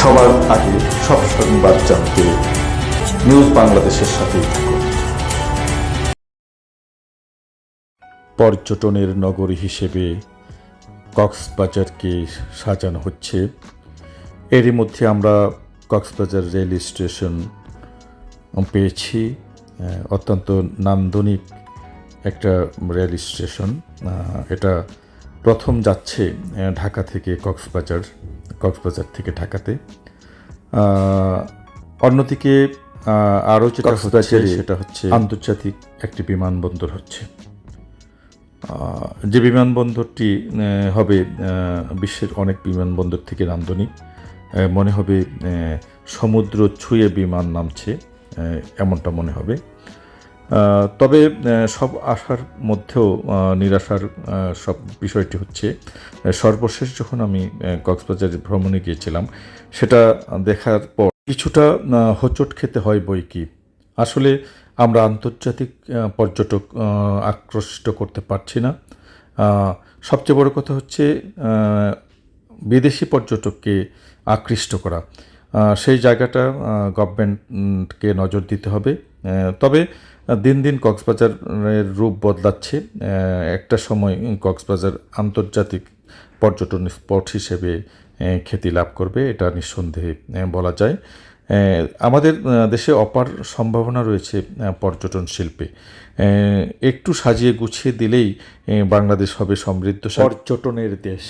সবার আগে সব সংবাদ জানতে নিউজ বাংলাদেশের সাথেই থাকুন। পর্যটনের নগরী হিসেবে কক্সবাজারকে সাজানো হচ্ছে। এরই মধ্যে আমরা কক্সবাজার রেল স্টেশন পেয়েছি। অত্যন্ত নান্দনিক একটা রেল স্টেশন। এটা প্রথম যাচ্ছে ঢাকা থেকে কক্সবাজার থেকে ঢাকাতে। অন্যদিকে আরও যেটা হচ্ছে সেটা হচ্ছে আন্তর্জাতিক একটি বিমানবন্দর হচ্ছে। যে বিমানবন্দরটি হবে বিশ্বের অনেক বিমানবন্দর থেকে নান্দনিক। মনে হবে সমুদ্র ছুঁয়ে বিমান নামছে, এমনটা মনে হবে। তবে সব আশার মধ্যেও নিরাশার সব বিষয়টি হচ্ছে, সর্বশেষ যখন আমি কক্সবাজার ভ্রমণে গিয়েছিলাম, সেটা দেখার পর কিছুটা হোঁচট খেতে হয় বই কি। আসলে আমরা আন্তর্জাতিক পর্যটক আকৃষ্ট করতে পারছি না। সবচেয়ে বড় কথা হচ্ছে বিদেশি পর্যটককে আকৃষ্ট করা। সেই জায়গাটা গভর্নমেন্টকে নজর দিতে হবে। তবে দিন দিন কক্সবাজারের রূপ বদলাচ্ছে। একটা সময় কক্সবাজার আন্তর্জাতিক পর্যটন স্পট হিসেবে খ্যাতি লাভ করবে, এটা নিঃসন্দেহে বলা যায়। আমাদের দেশে অপার সম্ভাবনা রয়েছে পর্যটন শিল্পে। একটু সাজিয়ে গুছিয়ে দিলেই বাংলাদেশ হবে সমৃদ্ধ পর্যটনের দেশ।